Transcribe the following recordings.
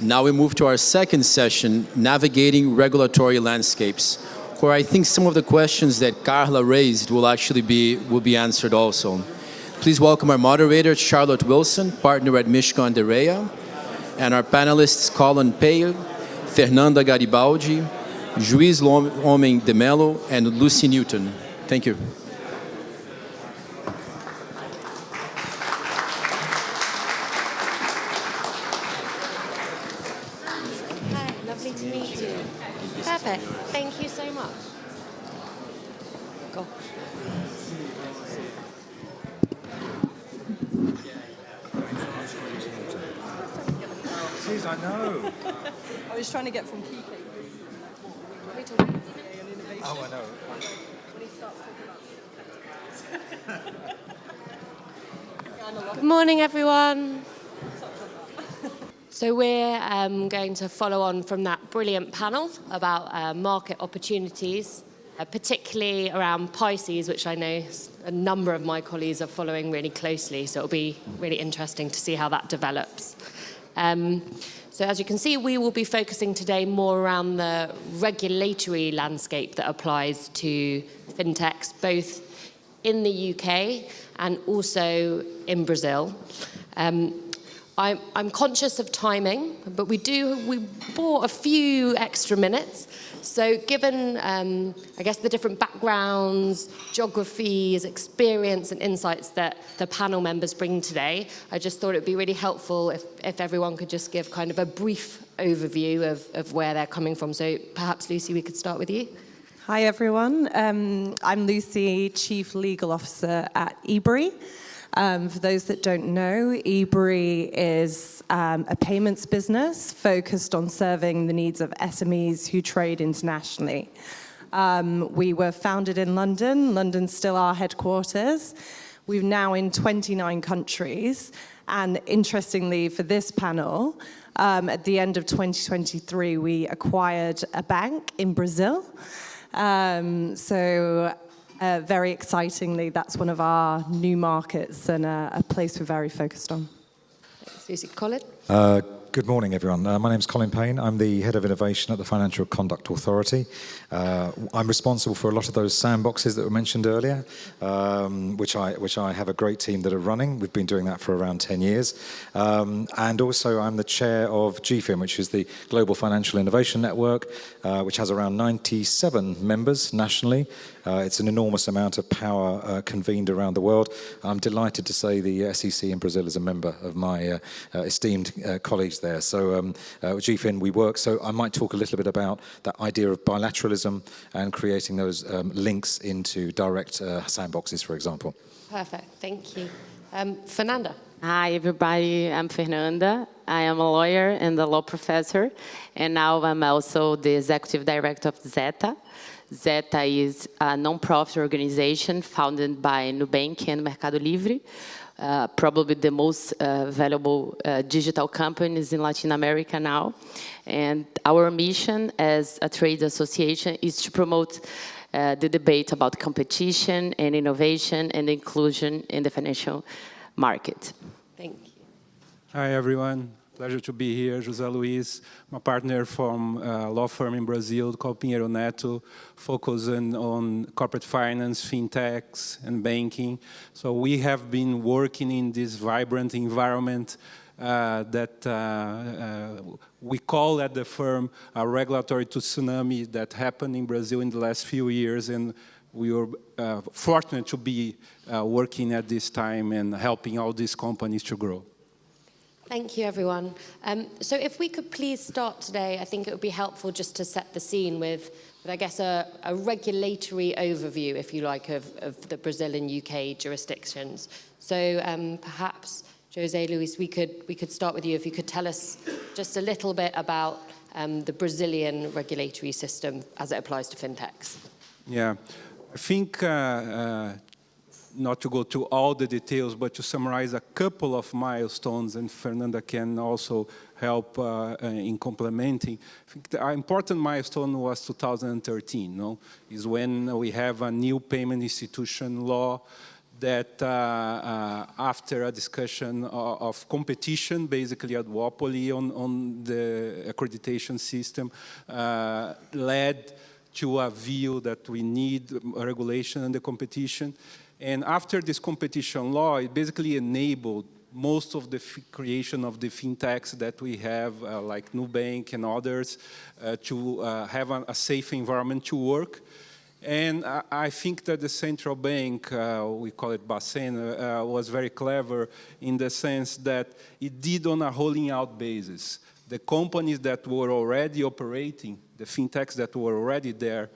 Now we move to our second session, Navigating Regulatory Landscapes, where I think some of the questions that Carla raised will be answered also. Please welcome our moderator, Charlotte Wilson, partner at Mishcon and Reya, and our panelists, Colin, Payne, Fernanda Garibaldi, Luiz Homem de Mello, and Lucy Newton. Thank you. Hi, lovely to meet you. Perfect. Thank you so much. Go. Jeez, I know. I was trying to get from Kike. Oh, I know. Good morning, everyone. So we're going to follow on from that brilliant panel about market opportunities, particularly around Pisces, which I know a number of my colleagues are following really closely. So it'll be really interesting to see how that develops. So as you can see, we will be focusing today more around the regulatory landscape that applies to fintechs, both in the UK and also in Brazil. I'm conscious of timing, but we bought a few extra minutes. So given, I guess, the different backgrounds, geographies, experience, and insights that the panel members bring today, I just thought it would be really helpful if everyone could just give kind of a brief overview of where they're coming from. So perhaps, Lucy, we could start with you. Hi, everyone. I'm Lucy, Chief Legal Officer at Ebury. For those that don't know, Ebury is a payments business focused on serving the needs of SMEs who trade internationally. We were founded in London. London's still our headquarters. We're now in 29 countries. And interestingly, for this panel, at the end of 2023, we acquired a bank in Brazil. Very excitingly, that's one of our new markets and a place we're very focused on. Thanks, Lucy. Colin? Good morning, everyone. My name is Colin Payne. I'm the Head of Innovation at the Financial Conduct Authority. I'm responsible for a lot of those sandboxes that were mentioned earlier, which I have a great team that are running. We've been doing that for around 10 years. And also I'm the chair of GFIN, which is the Global Financial Innovation Network, which has around 97 members nationally. It's an enormous amount of power convened around the world. I'm delighted to say the SEC in Brazil is a member of my esteemed colleagues there. So with GFIN we work, so I might talk a little bit about that idea of bilateralism and creating those links into direct sandboxes, for example. Perfect, thank you. Fernanda. Hi, everybody. I'm Fernanda. I am a lawyer and a law professor, and now I'm also the executive director of Zetta. Zetta is a non-profit organization founded by Nubank and Mercado Livre, probably the most valuable digital companies in Latin America now. And our mission as a trade association is to promote the debate about competition and innovation and inclusion in the financial market. Thank you. Hi, everyone. Pleasure to be here. José Luiz, my partner from a law firm in Brazil called Pinheiro Neto, focusing on corporate finance, fintechs, and banking. So we have been working in this vibrant environment that we call at the firm a regulatory tsunami that happened in Brazil in the last few years, and we were fortunate to be working at this time and helping all these companies to grow. Thank you, everyone. So if we could please start today, I think it would be helpful just to set the scene with I guess, a regulatory overview, if you like, of the Brazil and UK jurisdictions. So perhaps, José, Luiz, we could start with you. If you could tell us just a little bit about the Brazilian regulatory system as it applies to fintechs. Yeah, I think not to go through all the details, but to summarize a couple of milestones, and Fernanda can also help in complementing. I think the important milestone was 2013, no? Is when we have a new payment institution law that after a discussion of competition, basically a duopoly on the accreditation system, led to a view that we need regulation and the competition. And after this competition law, it basically enabled most of the creation of the fintechs that we have, like Nubank and others, to have a safe environment to work. And I think that the central bank, we call it Bacen, was very clever in the sense that it did on a holding out basis. The companies that were already operating, the fintechs that were already there,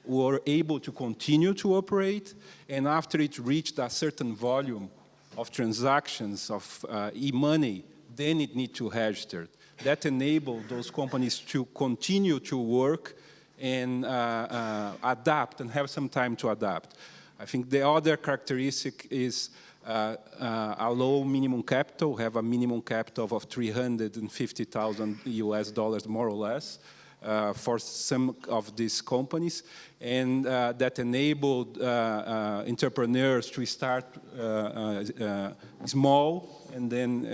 were able to continue to operate, and after it reached a certain volume of transactions of e-money, then it needs to register. That enabled those companies to continue to work and adapt and have some time to adapt. I think the other characteristic is a low minimum capital. We have a minimum capital of $350,000 US, more or less, for some of these companies, and that enabled entrepreneurs to start small and then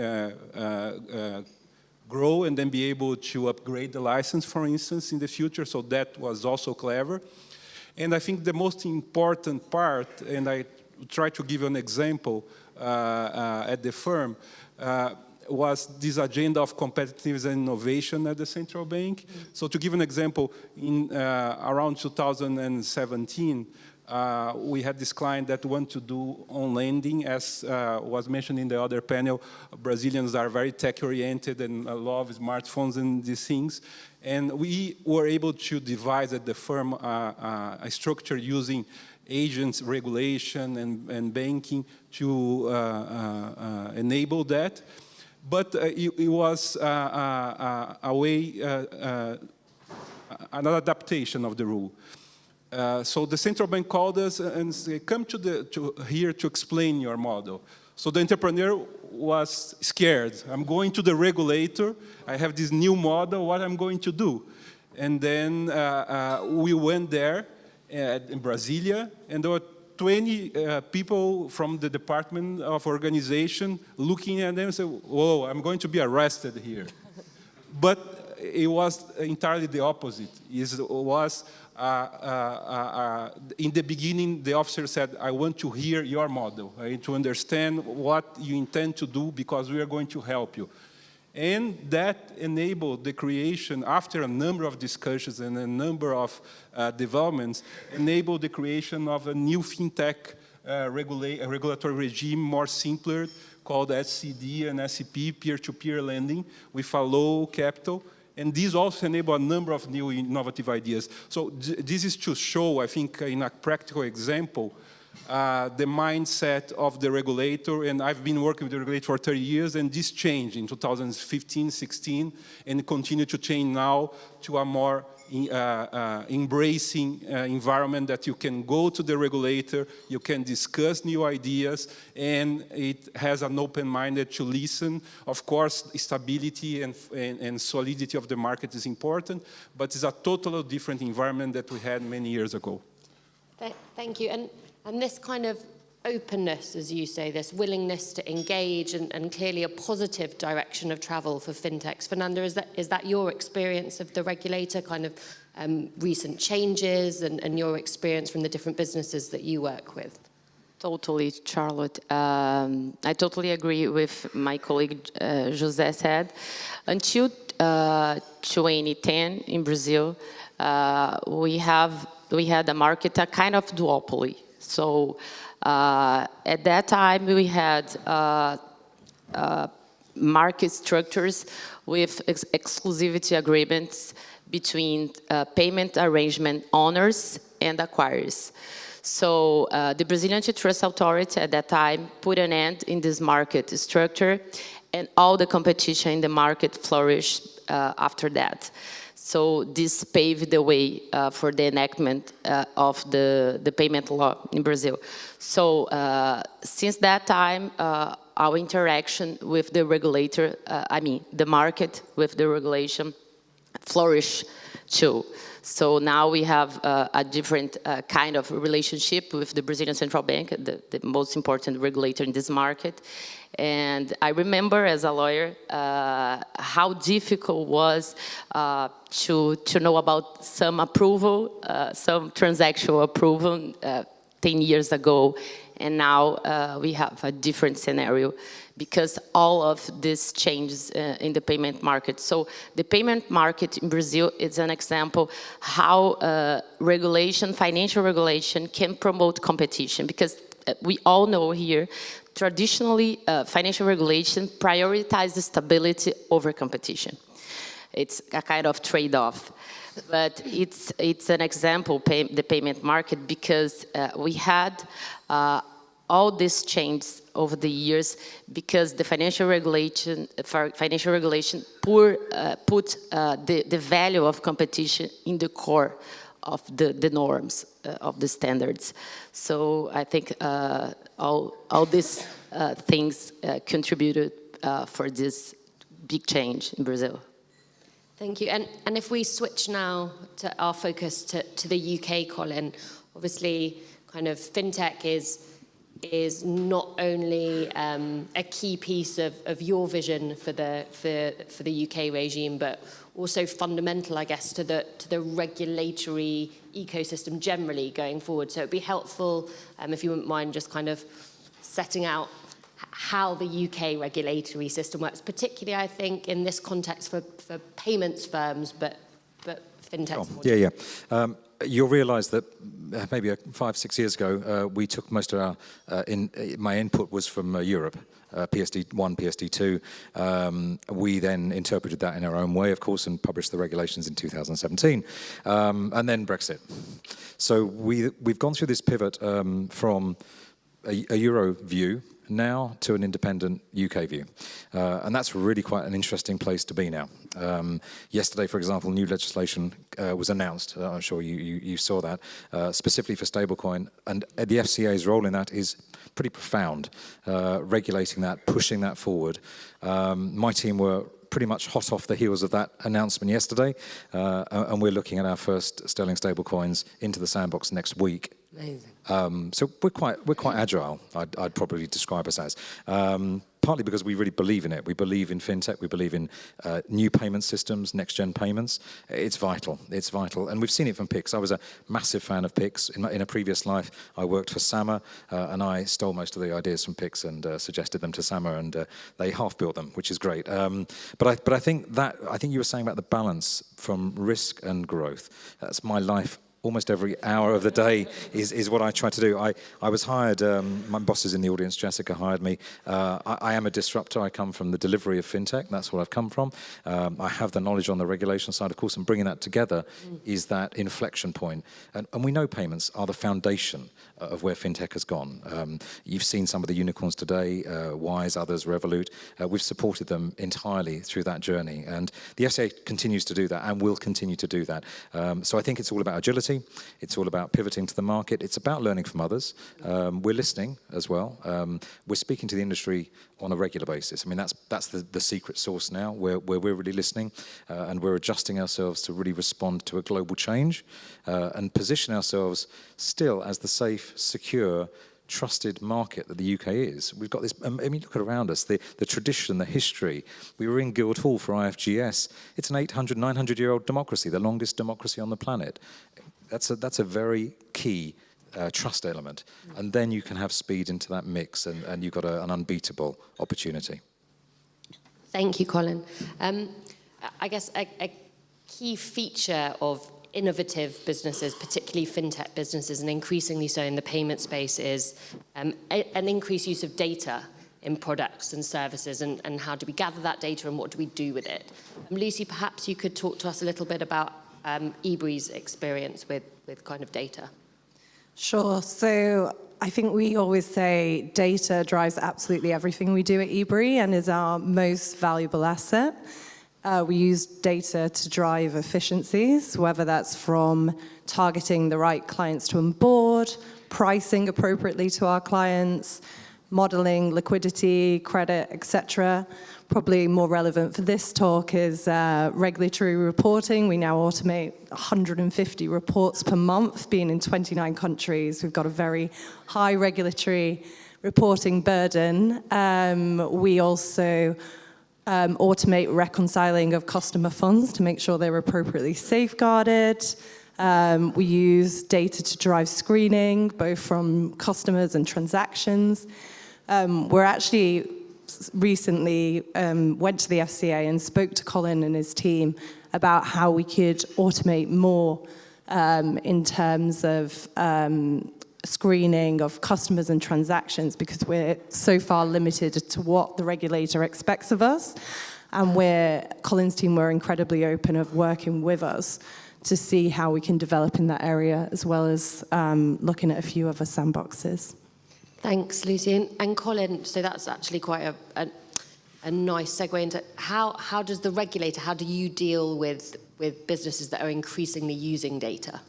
grow and then be able to upgrade the license, for instance, in the future. So that was also clever. And I think the most important part, and I try to give you an example at the firm, was this agenda of competitiveness and innovation at the central bank. So to give an example, in around 2017, we had this client that wanted to do on lending, as was mentioned in the other panel. Brazilians are very tech-oriented and love smartphones and these things. And we were able to devise at the firm a structure using agents, regulation, and banking to enable that. But it was a way, an adaptation of the rule. So the central bank called us and said, come here to explain your model. So the entrepreneur was scared. I'm going to the regulator. I have this new model. What I'm going to do? And then we went there in Brasilia, and there were 20 people from the Department of Organization looking at them and said, whoa, I'm going to be arrested here. But it was entirely the opposite. It was, in the beginning, the officer said, I want to hear your model, right, to understand what you intend to do because we are going to help you. And that enabled the creation, after a number of discussions and a number of developments, enabled the creation of a new fintech regulatory regime, more simpler, called SCD and SCP, peer-to-peer lending, with a low capital. And these also enable a number of new innovative ideas. So this is to show, I think, in a practical example, the mindset of the regulator, and I've been working with the regulator for 30 years, and this changed in 2015, 16, and continue to change now to a more embracing environment that you can go to the regulator, you can discuss new ideas, and it has an open-minded to listen. Of course, stability and solidity of the market is important, but it's a totally different environment that we had many years ago. Thank you. And this kind of openness, as you say, this willingness to engage and clearly a positive direction of travel for fintechs. Fernanda, is that your experience of the regulator, kind of recent changes and your experience from the different businesses that you work with? Totally, Charlotte. I totally agree with my colleague José said. Until 2010 in Brazil, we had a market, a kind of duopoly. So at that time, we had market structures with exclusivity agreements between payment arrangement owners and acquirers. So the Brazilian Antitrust Authority at that time put an end in this market structure, and all the competition in the market flourished after that. So this paved the way for the enactment of the payment law in Brazil. So since that time, our interaction with the regulator, the market with the regulation flourished too. So now we have a different kind of relationship with the Brazilian Central Bank, the most important regulator in this market. And I remember as a lawyer how difficult it was to know about some approval, some transactional approval 10 years ago. And now we have a different scenario because all of this changes in the payment market. So the payment market in Brazil is an example how regulation, financial regulation can promote competition, because we all know here, traditionally financial regulation prioritizes stability over competition. It's a kind of trade-off. But it's an example, the payment market, because we had all these changes over the years because the financial regulation put the value of competition in the core of the norms, of the standards. So I think all these things contributed for this big change in Brazil. Thank you. And if we switch now to our focus to the UK, Colin, obviously kind of fintech is not only a key piece of your vision for the UK regime, but also fundamental, I guess, to the regulatory ecosystem generally going forward. So it'd be helpful if you wouldn't mind just kind of setting out how the UK regulatory system works, particularly, I think, in this context for payments firms, but fintechs. Oh, yeah. You'll realise that maybe 5-6 years ago, we took most of our, my input was from Europe, PSD1, PSD2. We then interpreted that in our own way, of course, and published the regulations in 2017. And then Brexit. So we've gone through this pivot from a Euro view now to an independent UK view. And that's really quite an interesting place to be now. Yesterday, for example, new legislation was announced. I'm sure you saw that, specifically for stablecoin. And the FCA's role in that is pretty profound, regulating that, pushing that forward. My team were pretty much hot off the heels of that announcement yesterday, and we're looking at our first sterling stablecoins into the sandbox next week. Amazing. So we're quite agile, I'd probably describe us as. Partly because we really believe in it. We believe in fintech. We believe in new payment systems, next-gen payments. It's vital. It's vital. And we've seen it from Pix. I was a massive fan of Pix. In a previous life, I worked for Sama, and I stole most of the ideas from Pix and suggested them to Sama, and they half-built them, which is great. But I think you were saying about the balance from risk and growth. That's my life. Almost every hour of the day is what I try to do. I was hired, my boss is in the audience, Jessica hired me. I am a disruptor. I come from the delivery of fintech. That's what I've come from. I have the knowledge on the regulation side, of course, and bringing that together is that inflection point. And we know payments are the foundation of where fintech has gone. You've seen some of the unicorns today, Wise, others, Revolut. We've supported them entirely through that journey. And the FCA continues to do that and will continue to do that. So I think it's all about agility. It's all about pivoting to the market. It's about learning from others. We're listening as well. We're speaking to the industry on a regular basis. I mean, that's the secret sauce now, where we're really listening and we're adjusting ourselves to really respond to a global change and position ourselves still as the safe, secure, trusted market that the UK is. We've got this, I mean, look around us, the tradition, the history. We were in Guildhall for IFGS. It's an 800, 900-year-old democracy, the longest democracy on the planet. That's a very key trust element. And then you can have speed into that mix and you've got an unbeatable opportunity. Thank you, Colin. I guess a key feature of innovative businesses, particularly fintech businesses, and increasingly so in the payment space, is an increased use of data in products and services, and how do we gather that data and what do we do with it? Lucy, perhaps you could talk to us a little bit about Ebury's experience with kind of data. Sure. So I think we always say data drives absolutely everything we do at Ebury and is our most valuable asset. We use data to drive efficiencies, whether that's from targeting the right clients to onboard, pricing appropriately to our clients, modeling, liquidity, credit, etc. Probably more relevant for this talk is regulatory reporting. We now automate 150 reports per month, being in 29 countries. We've got a very high regulatory reporting burden. We also automate reconciling of customer funds to make sure they're appropriately safeguarded. We use data to drive screening, both from customers and transactions. We're actually recently went to the FCA and spoke to Colin and his team about how we could automate more in terms of screening of customers and transactions, because we're so far limited to what the regulator expects of us. And Colin's team were incredibly open of working with us to see how we can develop in that area, as well as looking at a few other sandboxes. Thanks, Lucy. And Colin, so that's actually quite a nice segue into how does the regulator, how do you deal with businesses that are increasingly using data?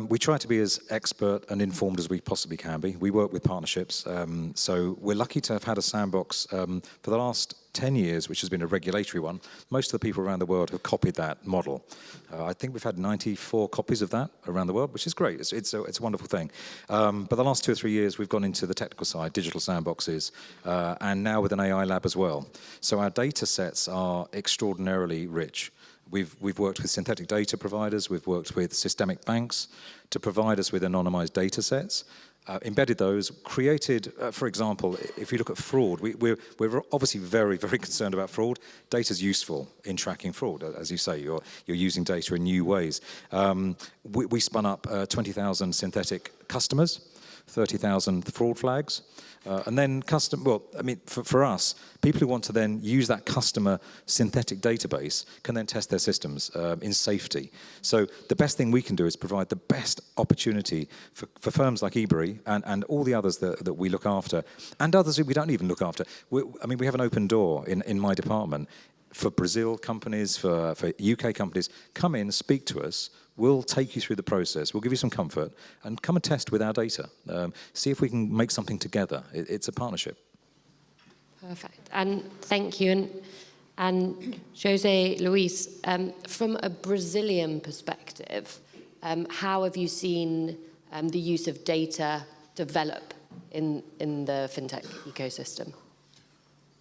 We try to be as expert and informed as we possibly can be. We work with partnerships, so we're lucky to have had a sandbox for the last 10 years, which has been a regulatory one. Most of the people around the world have copied that model. I think we've had 94 copies of that around the world, which is great. It's a wonderful thing. But the last 2 or 3 years, we've gone into the technical side, digital sandboxes, and now with an AI lab as well. So our data sets are extraordinarily rich. We've worked with synthetic data providers, we've worked with systemic banks to provide us with anonymized data sets, embedded those, created, for example, if you look at fraud, we're obviously very, very concerned about fraud. Data's useful in tracking fraud, as you say, you're using data in new ways. We spun up 20,000 synthetic customers, 30,000 fraud flags. And then for us, people who want to then use that customer synthetic database can then test their systems in safety. So the best thing we can do is provide the best opportunity for firms like Ebury and all the others that we look after, and others who we don't even look after. We have an open door in my department for Brazil companies, for UK companies. Come in, speak to us. We'll take you through the process. We'll give you some comfort and come and test with our data. See if we can make something together. It's a partnership. Perfect. And thank you. And José, Luiz, from a Brazilian perspective, how have you seen the use of data develop in the fintech ecosystem?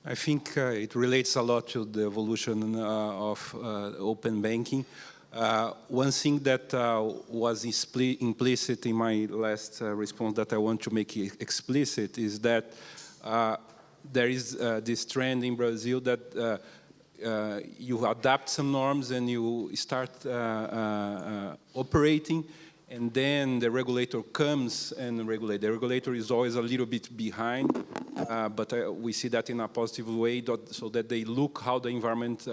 I think it relates a lot to the evolution of open banking. One thing that was implicit in my last response that I want to make explicit is that there is this trend in Brazil that you adapt some norms and you start operating, and then the regulator comes and regulates. The regulator is always a little bit behind, but we see that in a positive way, so that they look how the environment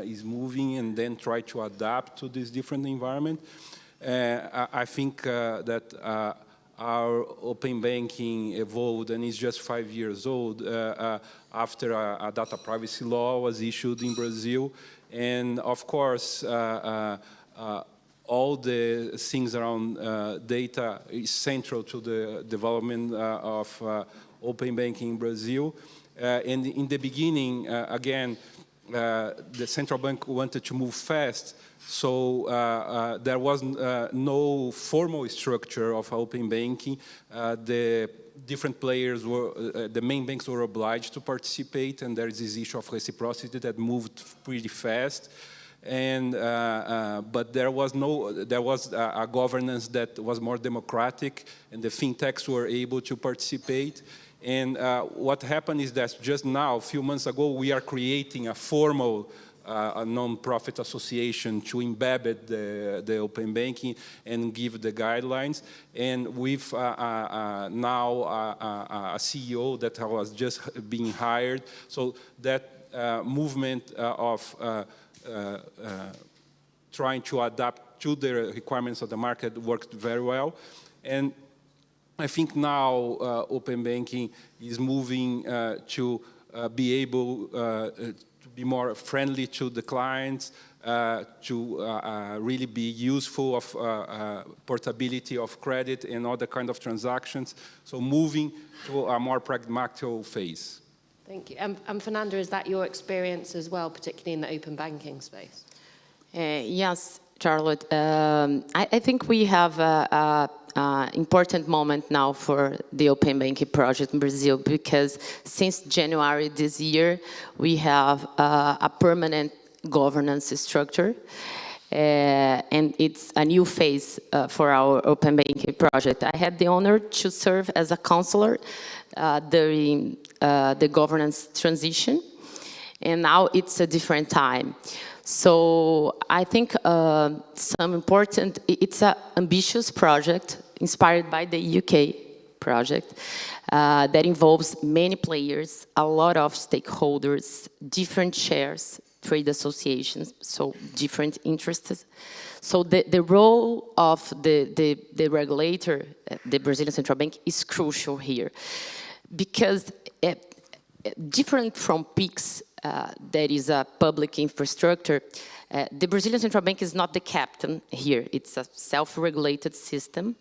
is moving and then try to adapt to this different environment. I think that our open banking evolved and is just 5 years old after a data privacy law was issued in Brazil. And of course, all the things around data is central to the development of open banking in Brazil. And in the beginning, again, the central bank wanted to move fast, so there was no formal structure of open banking. The different players were, the main banks were obliged to participate, and there is this issue of reciprocity that moved pretty fast. And but there was a governance that was more democratic, and the fintechs were able to participate. And what happened is that just now, a few months ago, we are creating a formal a non-profit association to embed the open banking and give the guidelines. And with now a CEO that was just being hired, so that movement of trying to adapt to the requirements of the market worked very well. And I think now open banking is moving to be able to be more friendly to the clients, to really be useful of portability of credit and other kind of transactions. So moving to a more pragmatic phase. Thank you. And Fernanda, is that your experience as well, particularly in the open banking space? Yes, Charlotte. I think we have an important moment now for the open banking project in Brazil, because since January this year, we have a permanent governance structure. And it's a new phase for our open banking project. I had the honor to serve as a counselor during the governance transition, and now it's a different time. So I think it's an ambitious project inspired by the UK project that involves many players, a lot of stakeholders, different shares, trade associations, so different interests. So the role of the regulator, the Brazilian Central Bank, is crucial here, because different from PIX, that is a public infrastructure, the Brazilian Central Bank is not the captain here. It's a self-regulated system.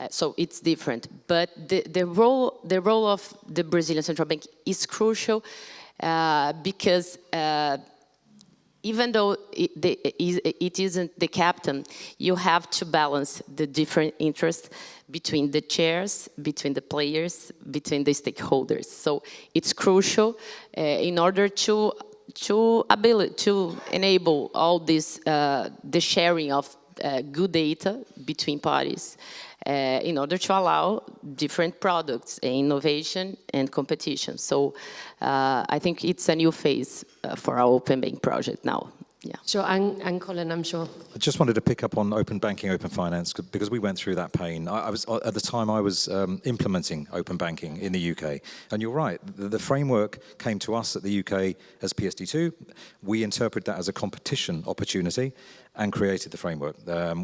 So it's different. But the role of the Brazilian Central Bank is crucial because even though it isn't the captain, you have to balance the different interests between the chairs, between the players, between the stakeholders. So it's crucial in order to enable all this, the sharing of good data between parties, in order to allow different products, innovation and competition. So I think it's a new phase for our open bank project now. Yeah. Sure, and Colin, I'm sure. I just wanted to pick up on open banking, open finance, because we went through that pain. I was at the time I was implementing open banking in the UK, and you're right. The framework came to us at the UK as PSD2. We interpreted that as a competition opportunity and created the framework,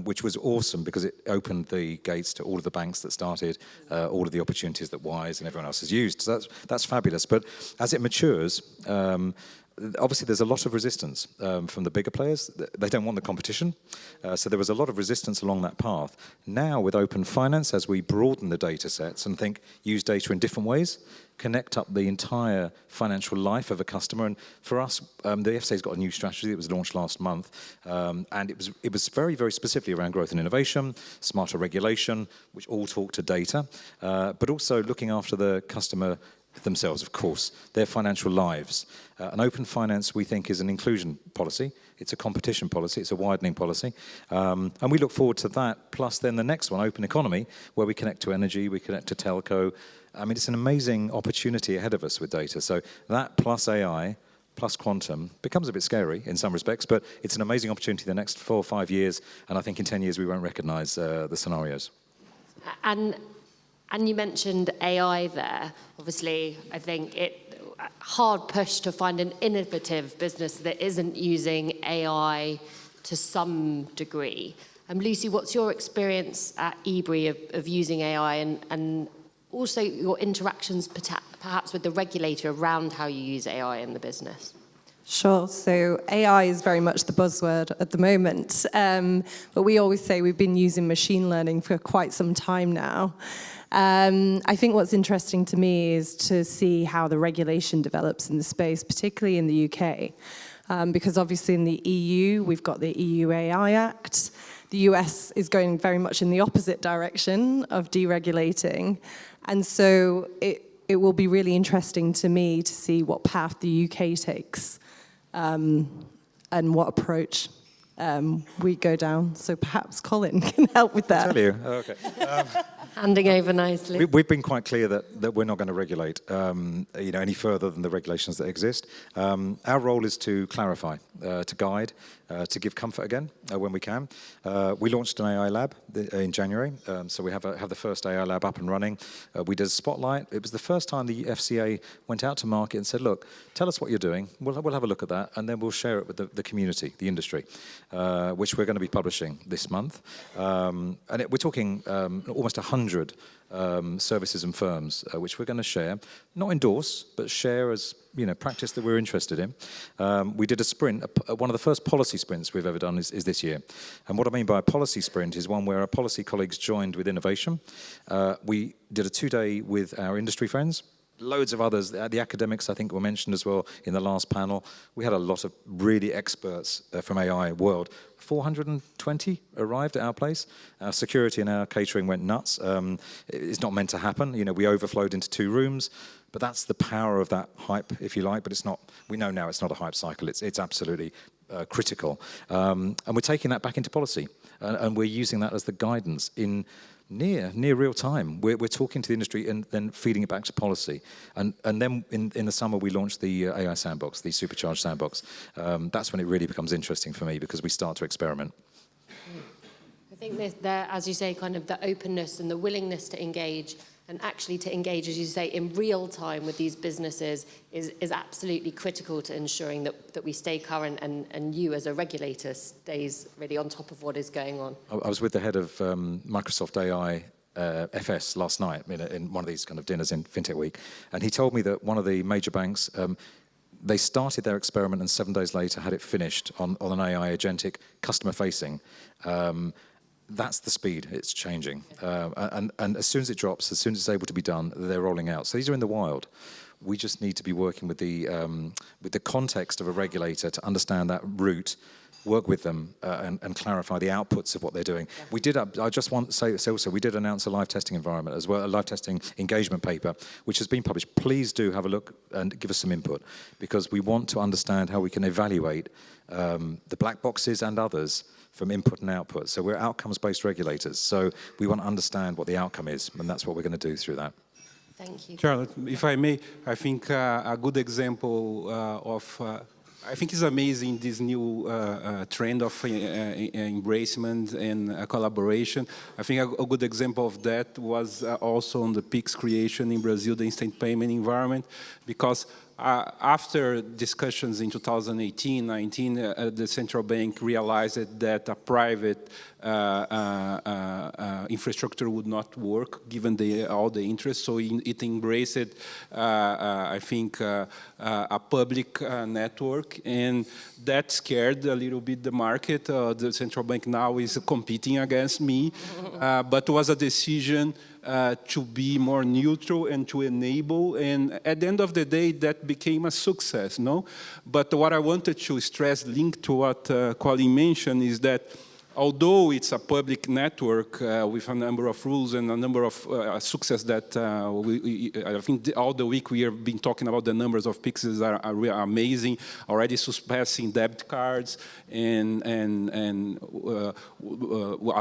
which was awesome because it opened the gates to all of the banks that started, all of the opportunities that Wise and everyone else has used. So that's fabulous. But as it matures, obviously, there's a lot of resistance from the bigger players. They don't want the competition. So there was a lot of resistance along that path. Now, with open finance, as we broaden the data sets and use data in different ways, connect up the entire financial life of a customer. And for us, the FSA's got a new strategy that was launched last month. And it was very, very specifically around growth and innovation, smarter regulation, which all talk to data, but also looking after the customer themselves, of course, their financial lives. An open finance, we think, is an inclusion policy. It's a competition policy. It's a widening policy. And we look forward to that, plus then the next one, open economy, where we connect to energy, we connect to telco. I mean, it's an amazing opportunity ahead of us with data. So that plus AI, plus quantum, becomes a bit scary in some respects, but it's an amazing opportunity the next 4 or 5 years. And I think in 10 years, we won't recognize the scenarios. And you mentioned AI there. Obviously, I think hard push to find an innovative business that isn't using AI to some degree. Lucy, what's your experience at Ebury of using AI and also your interactions perhaps with the regulator around how you use AI in the business? Sure. So AI is very much the buzzword at the moment. But we always say we've been using machine learning for quite some time now. I think what's interesting to me is to see how the regulation develops in the space, particularly in the UK. Because obviously in the EU, we've got the EU AI Act. The US is going very much in the opposite direction of deregulating. And so it will be really interesting to me to see what path the UK takes and what approach we go down. So perhaps Colin can help with that. I'll tell you. Okay. Handing over nicely. We've been quite clear that we're not going to regulate any further than the regulations that exist. Our role is to clarify, to guide, to give comfort again when we can. We launched an AI lab in January, so we have the first AI lab up and running. We did a spotlight. It was the first time the FCA went out to market and said, look, tell us what you're doing. We'll have a look at that, and then we'll share it with the community, the industry. which we're going to be publishing this month. We're talking almost 100 services and firms, which we're going to share, not endorse, but share as practice that we're interested in. We did a sprint. One of the first policy sprints we've ever done is this year. And what I mean by a policy sprint is one where our policy colleagues joined with innovation. We did a 2-day with our industry friends. Loads of others, the academics I think were mentioned as well in the last panel. We had a lot of really experts from AI world. 420 arrived at our place. Our security and our catering went nuts. It's not meant to happen. We overflowed into 2 rooms, but that's the power of that hype, if you like. But it's not. We know now it's not a hype cycle. It's absolutely critical, and we're taking that back into policy, and we're using that as the guidance in near real time. We're talking to the industry and then feeding it back to policy. And then in the summer we launched the AI sandbox, the supercharged sandbox. That's when it really becomes interesting for me because we start to experiment. I think there, as you say, kind of the openness and the willingness to engage, and actually to engage, as you say, in real time with these businesses is absolutely critical to ensuring that we stay current and you as a regulator stays really on top of what is going on. I was with the head of Microsoft AI FS last night in one of these kind of dinners in Fintech Week, and he told me that one of the major banks, they started their experiment and 7 days later had it finished on an AI agentic customer facing. That's the speed it's changing. And as soon as it drops, as soon as it's able to be done, they're rolling out. So these are in the wild. We just need to be working with the context of a regulator to understand that route, work with them and clarify the outputs of what they're doing. Yeah. We did, I just want to say also, we did announce a live testing environment as well, a live testing engagement paper, which has been published. Please do have a look and give us some input, because we want to understand how we can evaluate the black boxes and others from input and output. So we're outcomes-based regulators. So we want to understand what the outcome is, and that's what we're going to do through that. Thank you. Charlotte, if I may, I think a good example I think it's amazing, this new trend of embracement and collaboration. I think a good example of that was also on the PIX creation in Brazil, the instant payment environment, because after discussions in 2018-19, the central bank realized that a private infrastructure would not work given all the interest. So it embraced, I think, a public network, and that scared a little bit the market. The central bank now is competing against me, but it was a decision to be more neutral and to enable, and at the end of the day, that became a success, no? But what I wanted to stress, linked to what Colin mentioned, is that although it's a public network with a number of rules and a number of success that I think all the week we have been talking about, the numbers of PIXs are amazing, already surpassing debit cards and a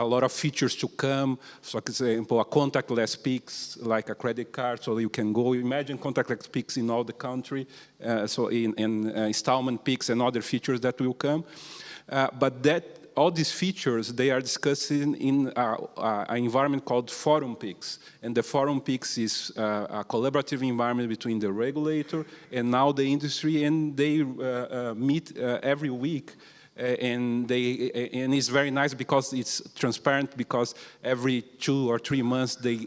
lot of features to come. So, for example, a contactless PIX, like a credit card, so you can go, imagine contactless PIX in all the country, so in installment PIX and other features that will come. But all these features, they are discussed in an environment called Forum PIX. And the Forum PIX is a collaborative environment between the regulator and now the industry, and they meet every week. And it's very nice because it's transparent, because every 2 or 3 months they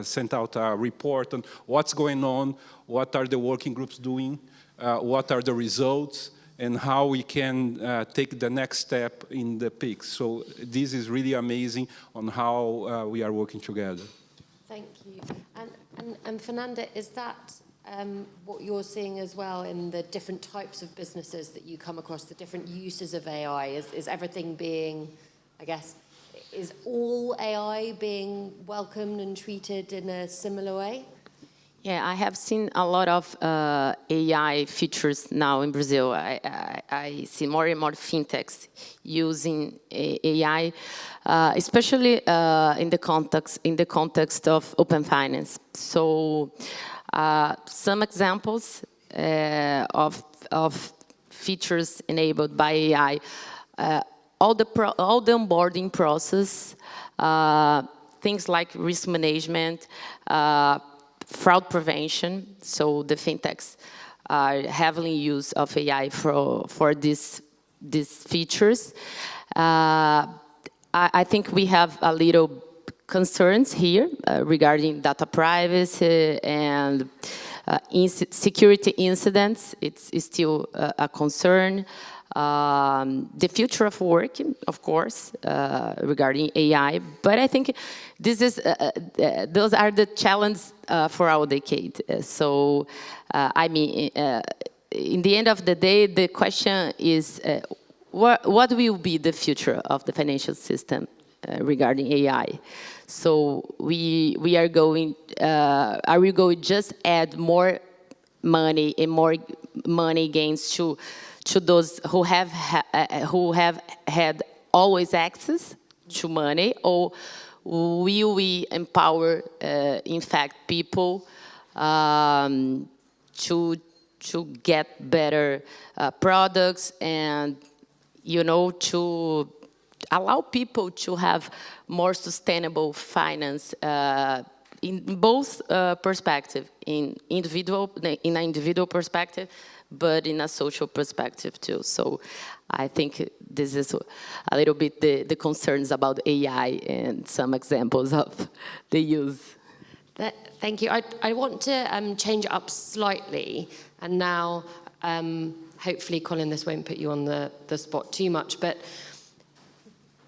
sent out a report on what's going on, what are the working groups doing, what are the results, and how we can take the next step in the PIX. So this is really amazing on how we are working together. Thank you. And Fernanda, is that what you're seeing as well in the different types of businesses that you come across, the different uses of AI? Is everything being, I guess, is all AI being welcomed and treated in a similar way? Yeah, I have seen a lot of AI features now in Brazil. I see more and more fintechs using AI, especially in the context of open finance. So, some examples of features enabled by AI: all the onboarding process, things like risk management. Fraud prevention, so the fintechs are heavily use of AI for this these features. I think we have a little concerns here regarding data privacy and security incidents. It's still a concern. The future of work, of course, regarding AI, but I think this is those are the challenges for our decade. So, I mean, in the end of the day, the question is, what will be the future of the financial system regarding AI? So we are going. Are we going to just add more money and more money gains to those who have had always access to money, or will we empower, in fact, people to get better products and, you know, to allow people to have more sustainable finance in both perspective, in an individual perspective, but in a social perspective too. So I think this is a little bit the concerns about AI and some examples of the use. Thank you. I want to change it up slightly, and now hopefully, Colin, this won't put you on the spot too much, but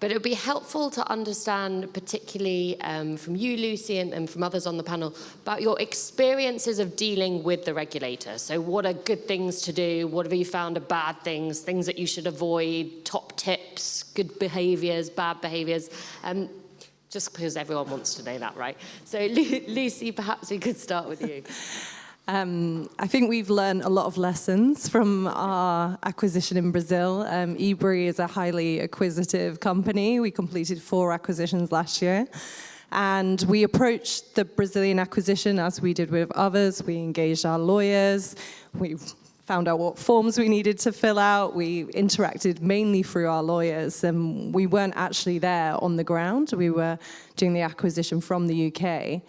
it would be helpful to understand, particularly from you, Lucy, and from others on the panel, about your experiences of dealing with the regulator. So what are good things to do? What have you found are bad things, things that you should avoid, top tips, good behaviors, bad behaviors? Just because everyone wants to know that, right? So Lucy, perhaps we could start with you. I think we've learned a lot of lessons from our acquisition in Brazil. Ebury is a highly acquisitive company. We completed 4 acquisitions last year. And we approached the Brazilian acquisition as we did with others. We engaged our lawyers. We found out what forms we needed to fill out. We interacted mainly through our lawyers. And we weren't actually there on the ground. We were doing the acquisition from the UK.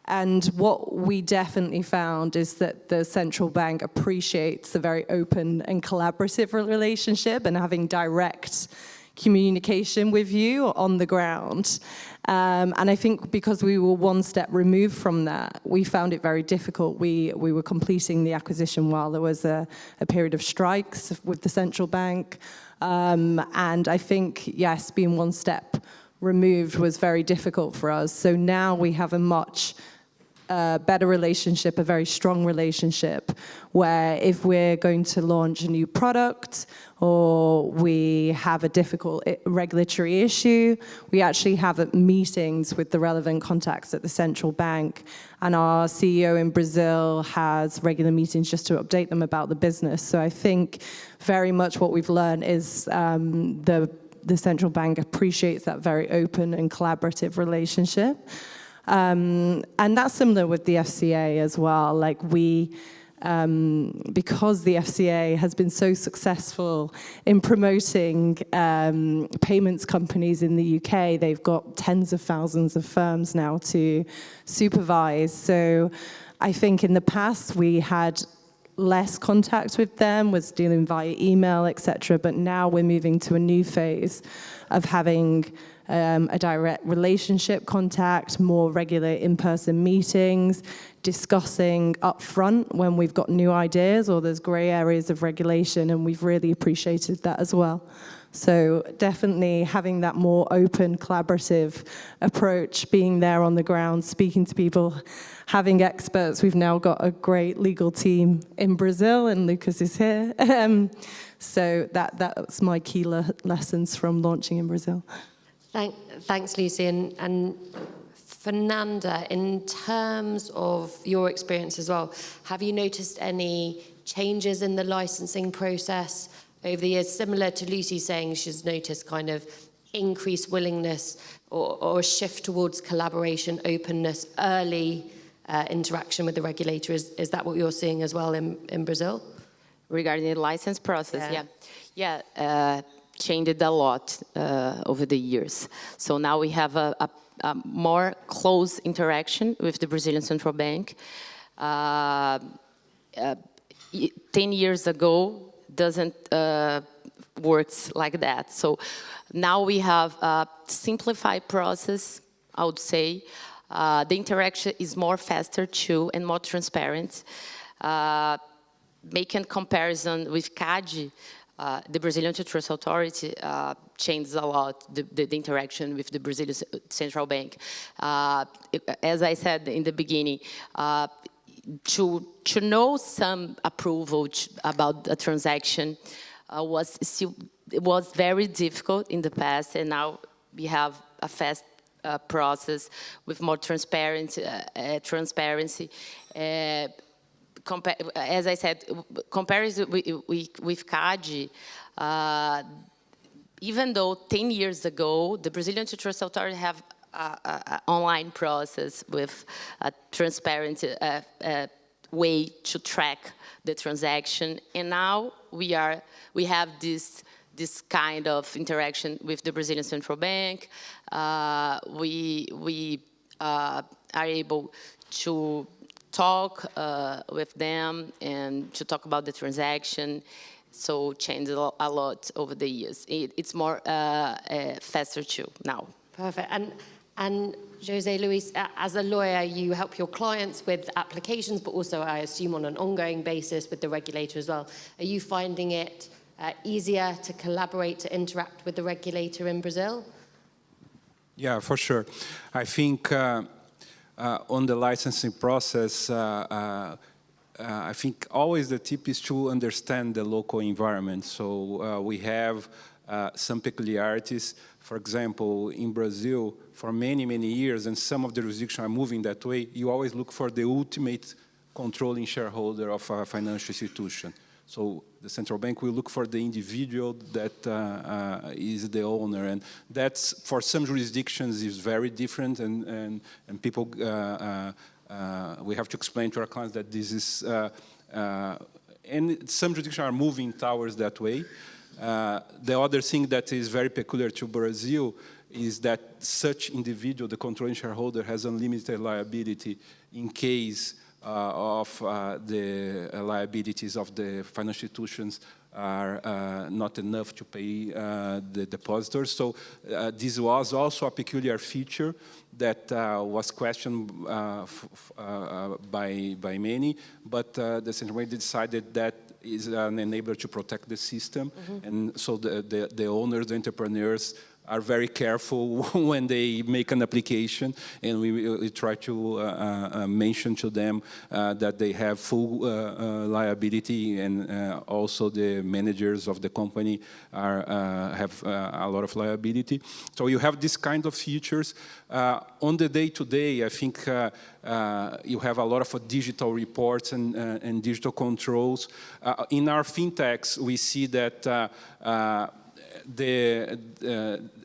And what we definitely found is that the central bank appreciates a very open and collaborative relationship and having direct communication with you on the ground. And I think because we were one step removed from that, we found it very difficult. We were completing the acquisition while there was a period of strikes with the central bank. And I think, yes, being one step removed was very difficult for us. So now we have a much better relationship, a very strong relationship, where if we're going to launch a new product or we have a difficult regulatory issue, we actually have meetings with the relevant contacts at the central bank. And our CEO in Brazil has regular meetings just to update them about the business. So I think very much what we've learned is the central bank appreciates that very open and collaborative relationship. And that's similar with the FCA as well. Like because the FCA has been so successful in promoting payments companies in the UK, they've got tens of thousands of firms now to supervise. So I think in the past we had less contact with them, was dealing via email, etc. But now we're moving to a new phase of having a direct relationship contact, more regular in-person meetings, discussing upfront when we've got new ideas or there's grey areas of regulation, and we've really appreciated that as well. So definitely having that more open, collaborative approach, being there on the ground, speaking to people, having experts. We've now got a great legal team in Brazil, and Lucas is here. So that's my key lessons from launching in Brazil. Thanks, Lucy. And Fernanda, in terms of your experience as well, have you noticed any changes in the licensing process over the years? Similar to Lucy saying she's noticed kind of increased willingness or a shift towards collaboration, openness, early interaction with the regulator. Is that what you're seeing as well in Brazil? Regarding the license process, yeah. Changed a lot over the years. So now we have a more close interaction with the Brazilian Central Bank. 10 years ago, works like that. So now we have a simplified process, I would say. The interaction is more faster too and more transparent. Making comparison with CADE, the Brazilian Antitrust Authority changed a lot the interaction with the Brazilian Central Bank. As I said in the beginning, to know some approval about a transaction was very difficult in the past, and now we have a fast process with more transparency. As I said, comparison with CADE, even though 10 years ago, the Brazilian Antitrust Authority have an online process with a transparent way to track the transaction, and now we have this kind of interaction with the Brazilian Central Bank. We are able to talk with them and to talk about the transaction. So changed a lot over the years. It's more faster too now. Perfect. And José, Luiz, as a lawyer, you help your clients with applications, but also, I assume, on an ongoing basis with the regulator as well. Are you finding it easier to collaborate, to interact with the regulator in Brazil? Yeah, for sure. I think on the licensing process, I think always the tip is to understand the local environment. So we have some peculiarities. For example, in Brazil, for many, many years, and some of the jurisdictions are moving that way, you always look for the ultimate controlling shareholder of a financial institution. So the central bank will look for the individual that is the owner, and that's, for some jurisdictions, is very different, and people, we have to explain to our clients that this is, and some jurisdictions are moving towards that way. The other thing that is very peculiar to Brazil is that such individual, the controlling shareholder, has unlimited liability in case of the liabilities of the financial institutions are not enough to pay the depositors. So this was also a peculiar feature that was questioned by many, but the central bank decided that is an enabler to protect the system, and so the owners, the entrepreneurs, are very careful when they make an application, and we try to mention to them that they have full liability, and also the managers of the company have a lot of liability. So you have this kind of features. On the day-to-day, I think you have a lot of digital reports and digital controls. In our fintechs, we see that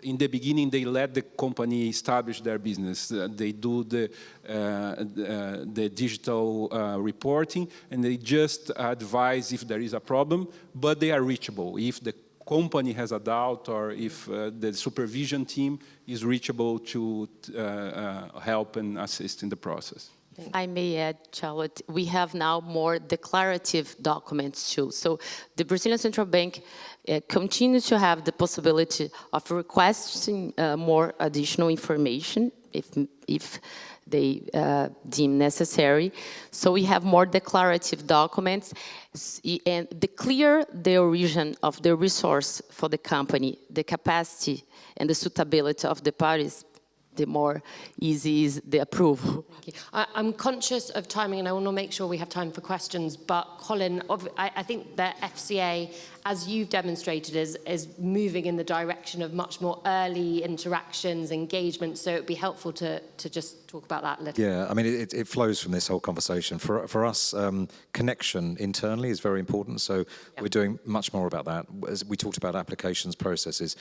in the beginning, they let the company establish their business. They do the digital reporting, and they just advise if there is a problem, but they are reachable. If the company has a doubt, or if the supervision team is reachable to help and assist in the process. I may add, Charlotte, we have now more declarative documents too. So the Brazilian Central Bank continues to have the possibility of requesting more additional information if they deem necessary. So we have more declarative documents, and the clearer the origin of the resource for the company, the capacity and the suitability of the parties, the more easy is the approval. Thank you. I'm conscious of timing, and I want to make sure we have time for questions, but Colin, I think the FCA, as you've demonstrated, is moving in the direction of much more early interactions, engagement, so it would be helpful to just talk about that a little. Yeah, I mean, it flows from this whole conversation. For us, connection internally is very important, so we're doing much more about that. As we talked about applications, processes,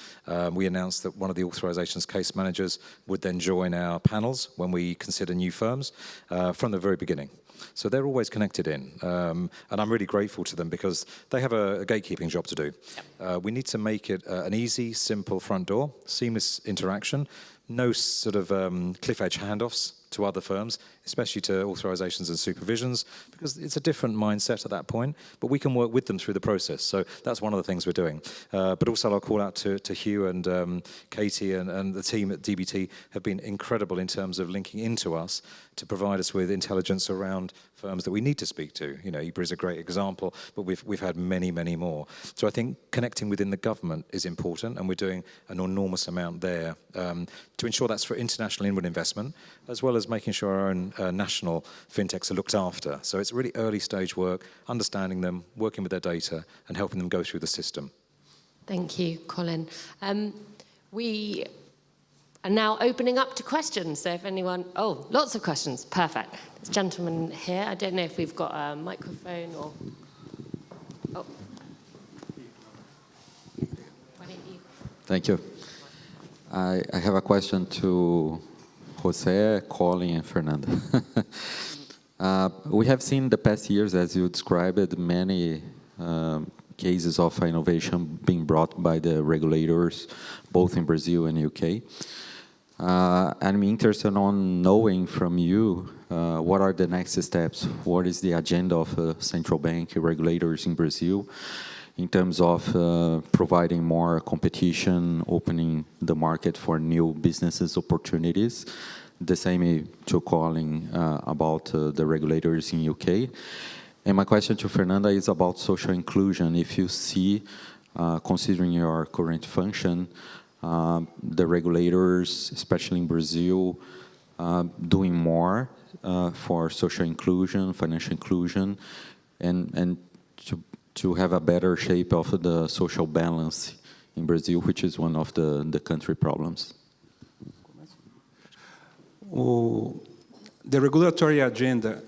we announced that one of the authorizations case managers would then join our panels when we consider new firms from the very beginning. So they're always connected in. And I'm really grateful to them because they have a gatekeeping job to do. We need to make it an easy, simple front door, seamless interaction, no sort of cliff edge handoffs to other firms, especially to authorizations and supervisions, because it's a different mindset at that point, but we can work with them through the process. So that's one of the things we're doing. But also I'll call out to Hugh and Katie and the team at DBT have been incredible in terms of linking into us to provide us with intelligence around firms that we need to speak to. You know, Ebury is a great example, but we've had many, many more. So I think connecting within the government is important, and we're doing an enormous amount there to ensure that's for international inward investment, as well as making sure our own national fintechs are looked after. So it's really early stage work, understanding them, working with their data, and helping them go through the system. Thank you, Colin. We are now opening up to questions. So if anyone, lots of questions, perfect. This gentleman here, I don't know if we've got a microphone or, Why don't you? Thank you. I have a question to José, Colin, and Fernanda. We have seen the past years, as you described, many cases of innovation being brought by the regulators, both in Brazil and UK. I'm interested on knowing from you what are the next steps, what is the agenda of central bank regulators in Brazil in terms of providing more competition, opening the market for new businesses opportunities. The same to Colin about the regulators in UK. And my question to Fernanda is about social inclusion. If you see, considering your current function, the regulators, especially in Brazil, doing more for social inclusion, financial inclusion, and to have a better shape of the social balance in Brazil, which is one of the country problems. The regulatory agenda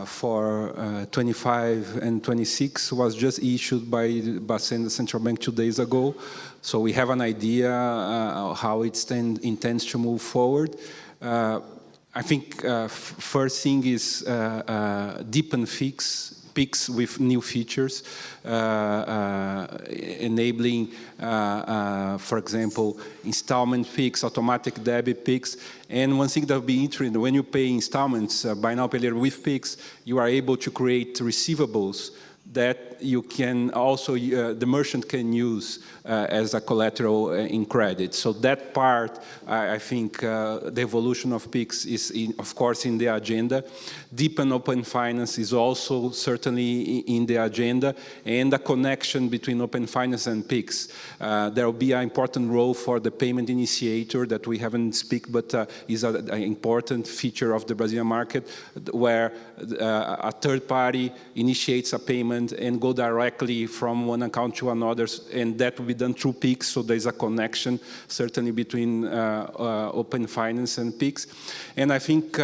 for 25 and 26 was just issued by the Central Bank 2 days ago. So we have an idea how it intends to move forward. I think first thing is deepen PIX with new features, enabling, for example, installment PIX, automatic debit PIX. And one thing that would be interesting, when you pay installments, buy now, pay later with PIX, you are able to create receivables that you can also, the merchant can use as a collateral in credit. So that part, I think the evolution of PIX is, of course, in the agenda. Deep and open finance is also certainly in the agenda, and the connection between open finance and PIX. There will be an important role for the payment initiator that we haven't speak, but is an important feature of the Brazilian market, where a third party initiates a payment and go directly from one account to another, and that will be done through PIX, so there's a connection certainly between open finance and PIX. And I think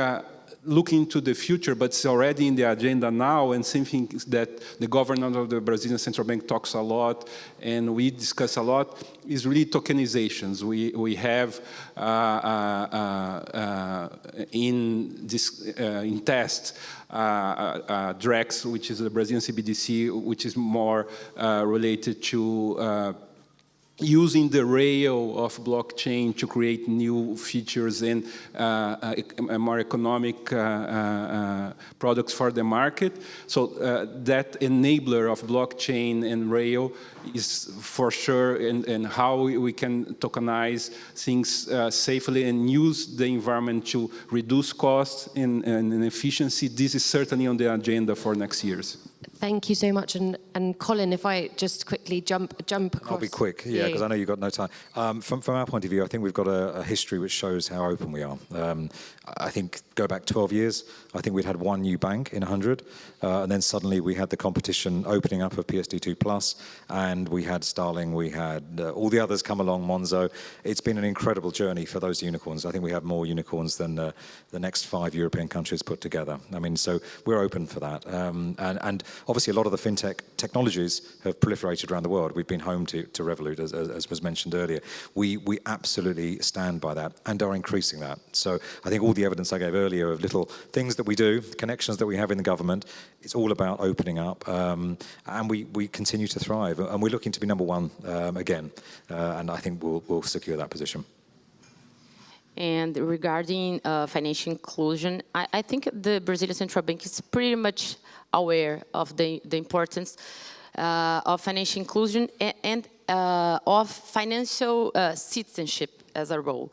looking to the future, but it's already in the agenda now, and something that the governor of the Brazilian Central Bank talks a lot, and we discuss a lot, is really tokenizations. We have in test DREX, which is the Brazilian CBDC, which is more related to using the rail of blockchain to create new features and more economic products for the market. So that enabler of blockchain and rail is for sure, and how we can tokenize things safely and use the environment to reduce costs and efficiency. This is certainly on the agenda for next years. Thank you so much. And Colin, if I just quickly jump across. I'll be quick, yeah, because I know you've got no time. From our point of view, I think we've got a history which shows how open we are. I think go back 12 years, I think we'd had one new bank in 100, and then suddenly we had the competition opening up of PSD2+, and we had Starling, we had all the others come along, Monzo. It's been an incredible journey for those unicorns. I think we have more unicorns than the next 5 European countries put together. I mean, so we're open for that. And Obviously, a lot of the fintech technologies have proliferated around the world. We've been home to Revolut, as was mentioned earlier. We absolutely stand by that and are increasing that. So I think all the evidence I gave earlier of little things that we do, connections that we have in the government, it's all about opening up, and we continue to thrive. And we're looking to be number one again, and I think we'll secure that position. And regarding financial inclusion, I think the Brazilian Central Bank is pretty much aware of the importance of financial inclusion and of financial citizenship as a role.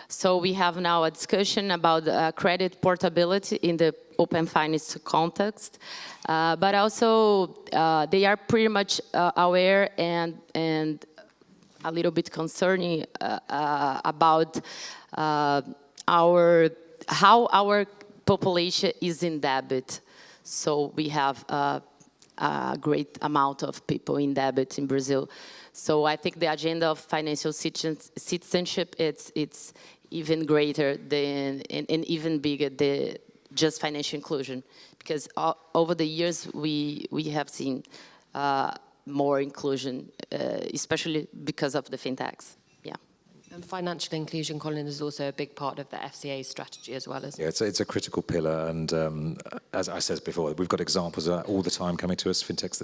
So we have now a discussion about credit portability in the open finance context, but also they are pretty much aware and a little bit concerning about how our population is in debt. So we have a great amount of people in debt in Brazil. So I think the agenda of financial citizenship, it's even greater than and even bigger than just financial inclusion, because over the years we have seen more inclusion, especially because of the fintechs. Yeah. And financial inclusion, Colin, is also a big part of the FCA's strategy as well, isn't it? Yeah, it's a critical pillar, and as I said before, we've got examples of that all the time coming to us. Fintechs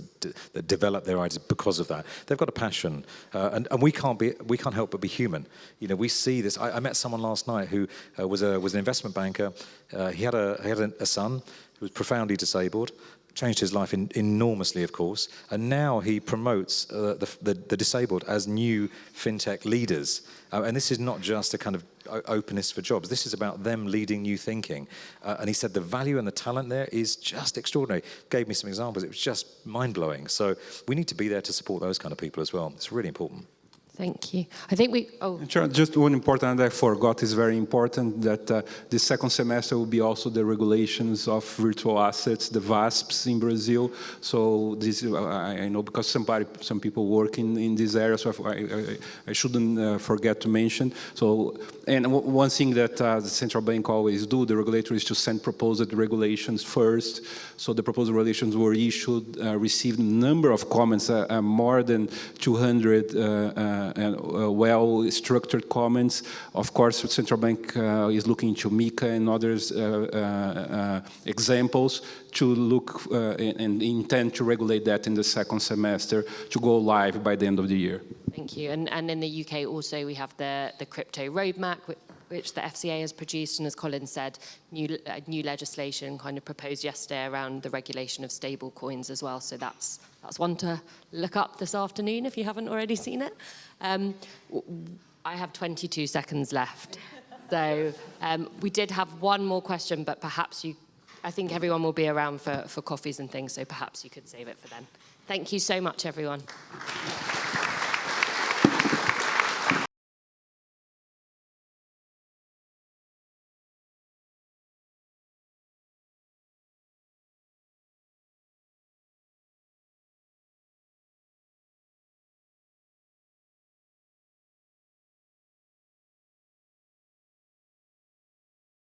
that develop their ideas because of that. They've got a passion, and we can't help but be human. You know, we see this. I met someone last night who was an investment banker. He had a son who was profoundly disabled. Changed his life enormously, of course, and now he promotes the disabled as new fintech leaders. And this is not just a kind of openness for jobs. This is about them leading new thinking. And he said the value and the talent there is just extraordinary. Gave me some examples. It was just mind-blowing. So we need to be there to support those kind of people as well. It's really important. Thank you. I think we... Oh. Sure, just one important that I forgot is very important, that the second semester will be also the regulations of virtual assets, the VASPs in Brazil. So this, I know because some people work in this area, so I shouldn't forget to mention. So, and one thing that the central bank always do, the regulator, is to send proposed regulations first. So the proposed regulations were issued, received a number of comments, more than 200 and well-structured comments. Of course, the central bank is looking into MiCA and others examples to look and intend to regulate that in the second semester to go live by the end of the year. Thank you. And in the UK also we have the crypto roadmap, which the FCA has produced, and as Colin said, new legislation kind of proposed yesterday around the regulation of stable coins as well. So that's one to look up this afternoon if you haven't already seen it. I have 22 seconds left. So we did have one more question, but perhaps I think everyone will be around for coffees and things, so perhaps you could save it for then. Thank you so much, everyone.